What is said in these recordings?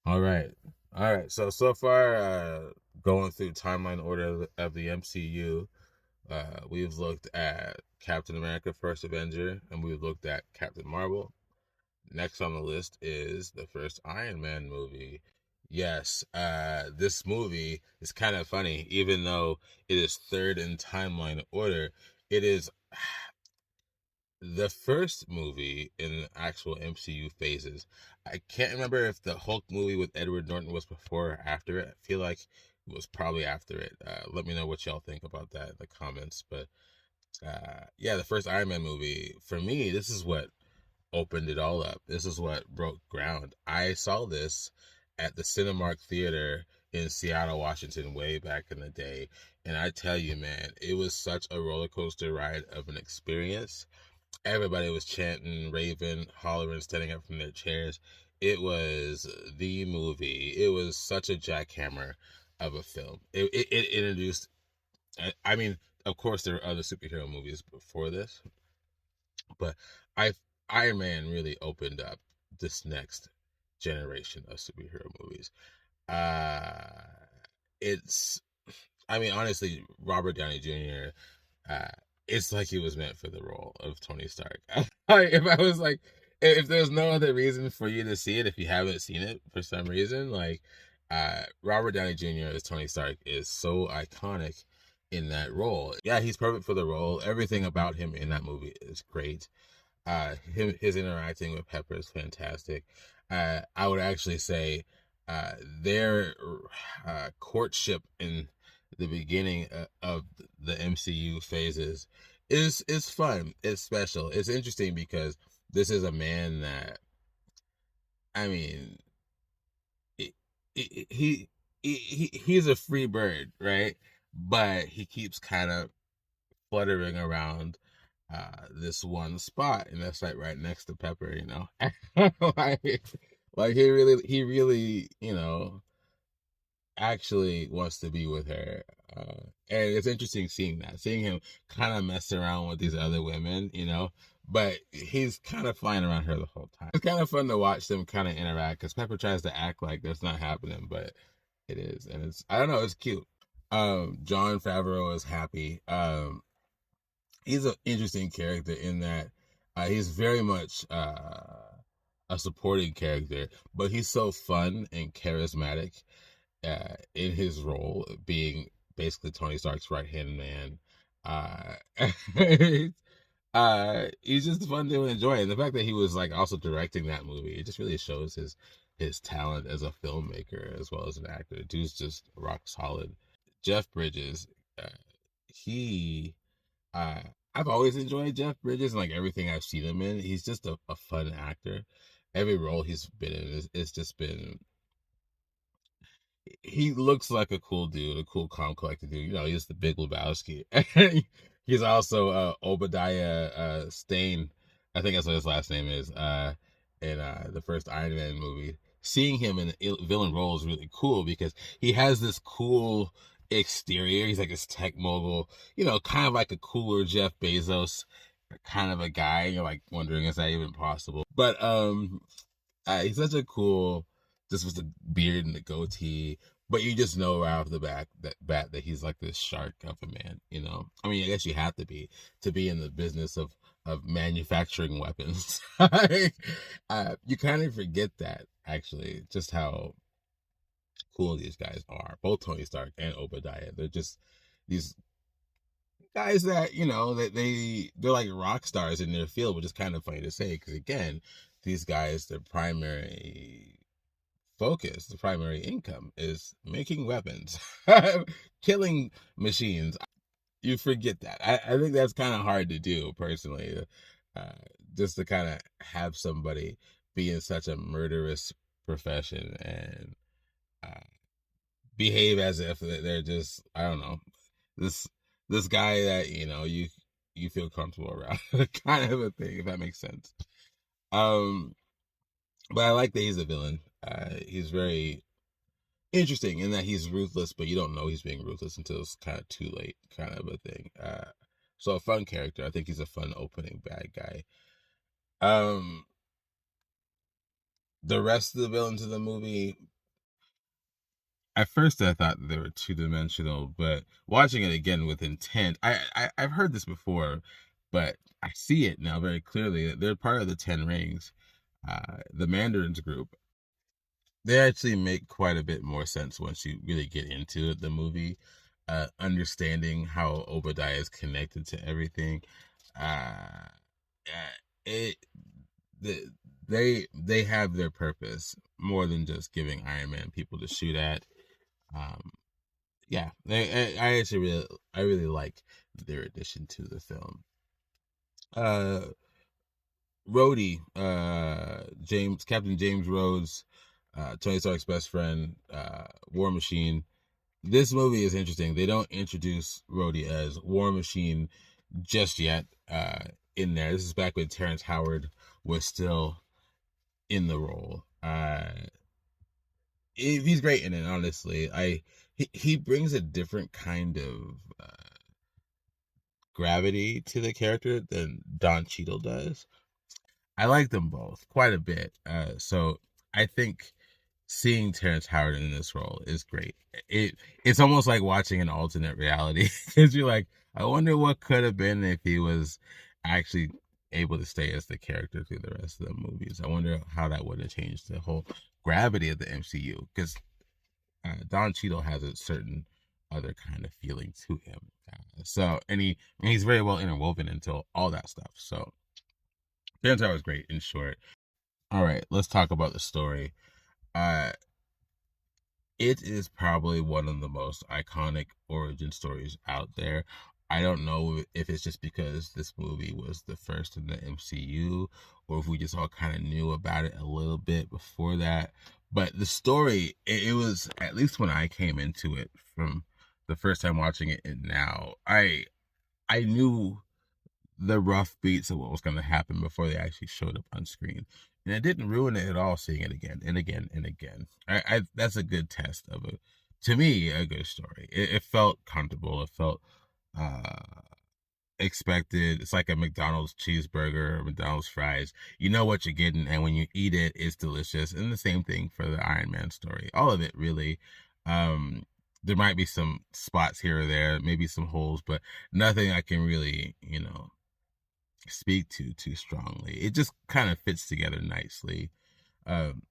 All right. All right. So far, going through timeline order of the MCU, we've looked at Captain America: First Avenger, and we've looked at Captain Marvel. Next on the list is the first Iron Man movie. Yes, this movie is kind of funny, even though it is third in timeline order. It is the first movie in the actual MCU phases. I can't remember if the Hulk movie with Edward Norton was before or after it. I feel like it was probably after it. Let me know what y'all think about that in the comments. But yeah, the first Iron Man movie, for me, this is what opened it all up. This is what broke ground. I saw this at the Cinemark Theater in Seattle, Washington, way back in the day. And I tell you, man, it was such a roller coaster ride of an experience. Everybody was chanting, raving, hollering, standing up from their chairs. It was the movie. It was such a jackhammer of a film. It introduced, I mean, of course, there were other superhero movies before this, but I Iron Man really opened up this next generation of superhero movies. Uh, it's, I mean, honestly, Robert Downey Jr. Uh, it's like he was meant for the role of Tony Stark. If I was like, if there's no other reason for you to see it, if you haven't seen it for some reason, like, Robert Downey Jr. as Tony Stark is so iconic in that role. Yeah, he's perfect for the role. Everything about him in that movie is great. His interacting with Pepper is fantastic. I would actually say their courtship in the beginning of the MCU phases is fun. It's special. It's interesting because this is a man that, I mean, he he, he's a free bird, right? But he keeps kind of fluttering around this one spot, and that's like right next to Pepper, you know. like, like he really, actually wants to be with her. And it's interesting seeing him kind of mess around with these other women, but he's kind of flying around her the whole time. It's kind of fun to watch them kind of interact because Pepper tries to act like that's not happening, but it is. And I don't know, it's cute. Jon Favreau is happy. He's an interesting character in that he's very much a supporting character, but he's so fun and charismatic in his role, being basically Tony Stark's right hand man. Uh, he's just fun to enjoy, and the fact that he was like also directing that movie, it just really shows his talent as a filmmaker as well as an actor. Dude's just rock solid. Jeff Bridges, uh, he uh, I've always enjoyed Jeff Bridges and like everything I've seen him in. He's just a fun actor. Every role he's been in it's just been. He looks like a cool dude, a cool, calm, collected dude. He's the Big Lebowski. He's also Obadiah Stane. I think that's what his last name is. In the first Iron Man movie, seeing him in a villain role is really cool because he has this cool exterior. He's like this tech mogul, kind of like a cooler Jeff Bezos kind of a guy. You're like wondering, is that even possible? But he's such a cool, just with the beard and the goatee. But you just know right off the bat that he's like this shark of a man. I mean, I guess you have to be in the business of manufacturing weapons. You kind of forget that actually, just how cool these guys are. Both Tony Stark and Obadiah. They're just these guys that they're like rock stars in their field, which is kind of funny to say because again, these guys, their primary focus, the primary income is making weapons, killing machines. You forget that. I think that's kind of hard to do personally, uh, just to kind of have somebody be in such a murderous profession and uh, behave as if they're just, I don't know, this this guy that you feel comfortable around, kind of a thing, if that makes sense. Um, but I like that he's a villain. He's very interesting in that he's ruthless, but you don't know he's being ruthless until it's kind of too late, kind of a thing. So a fun character. I think he's a fun opening bad guy. Um, the rest of the villains of the movie, at first I thought they were two dimensional, but watching it again with intent, I've heard this before, but I see it now very clearly. They're part of the Ten Rings. The Mandarins group, they actually make quite a bit more sense once you really get into it, the movie. Understanding how Obadiah is connected to everything. Uh, it the, they have their purpose more than just giving Iron Man people to shoot at. Um, yeah, I actually really like their addition to the film. Uh, Rhodey, Captain James Rhodes, Tony Stark's best friend, War Machine. This movie is interesting. They don't introduce Rhodey as War Machine just yet. In there, this is back when Terrence Howard was still in the role. He's great in it. Honestly, he brings a different kind of gravity to the character than Don Cheadle does. I like them both quite a bit. So I think seeing Terrence Howard in this role is great. It's almost like watching an alternate reality because you're like, I wonder what could have been if he was actually able to stay as the character through the rest of the movies. I wonder how that would have changed the whole gravity of the MCU because Don Cheadle has a certain other kind of feeling to him. He's very well interwoven into all that stuff. So Terrence Howard was great. In short, all right, let's talk about the story. Uh, it is probably one of the most iconic origin stories out there. I don't know if it's just because this movie was the first in the MCU or if we just all kind of knew about it a little bit before that. But the story, it was, at least when I came into it from the first time watching it and now, I knew the rough beats of what was going to happen before they actually showed up on screen. And it didn't ruin it at all seeing it again and again and again. That's a good test of to me, a good story. It felt comfortable. It felt uh, expected. It's like a McDonald's cheeseburger or McDonald's fries. You know what you're getting, and when you eat it, it's delicious. And the same thing for the Iron Man story. All of it, really. Um, there might be some spots here or there, maybe some holes, but nothing I can really, speak to too strongly. It just kind of fits together nicely. Um,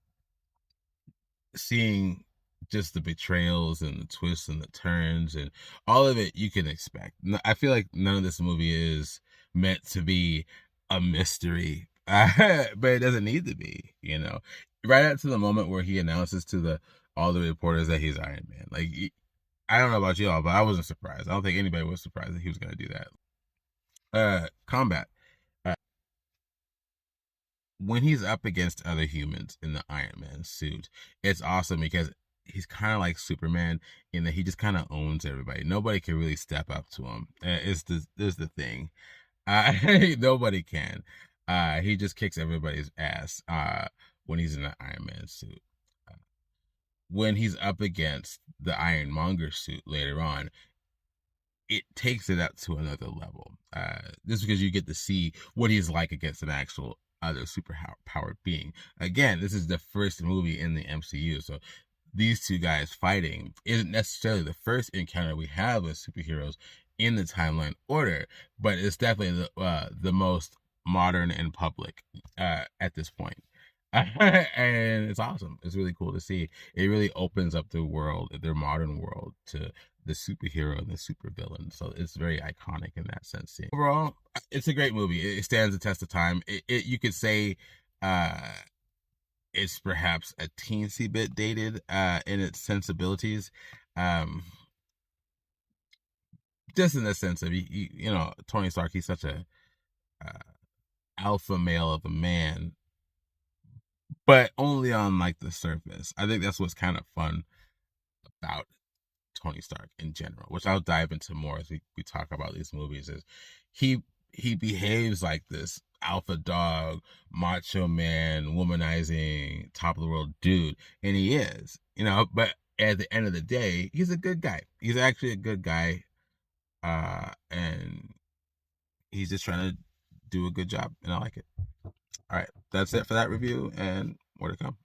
Seeing just the betrayals and the twists and the turns and all of it you can expect. I feel like none of this movie is meant to be a mystery, but it doesn't need to be. Right up to the moment where he announces to the all the reporters that he's Iron Man. Like, I don't know about y'all, but I wasn't surprised. I don't think anybody was surprised that he was going to do that. Combat. When he's up against other humans in the Iron Man suit, it's awesome because he's kind of like Superman in that he just kind of owns everybody. Nobody can really step up to him. Is the thing. Nobody can. He just kicks everybody's ass when he's in the Iron Man suit. When he's up against the Ironmonger suit later on, it takes it up to another level. Just because you get to see what he's like against an actual other super powered being. Again, this is the first movie in the MCU, so these two guys fighting isn't necessarily the first encounter we have with superheroes in the timeline order, but it's definitely the most modern and public at this point. And it's awesome. It's really cool to see. It really opens up the world, their modern world, to the superhero and the supervillain. So it's very iconic in that sense. Overall, it's a great movie. It stands the test of time. You could say it's perhaps a teensy bit dated in its sensibilities. Just in the sense of, Tony Stark, he's such a alpha male of a man, but only on like the surface. I think that's what's kind of fun about Tony Stark in general, which I'll dive into more as we talk about these movies, is he behaves like this alpha dog, macho man, womanizing, top of the world dude, and he is, but at the end of the day, he's a good guy. He's actually a good guy, and he's just trying to do a good job, and I like it. All right, that's it for that review, and more to come.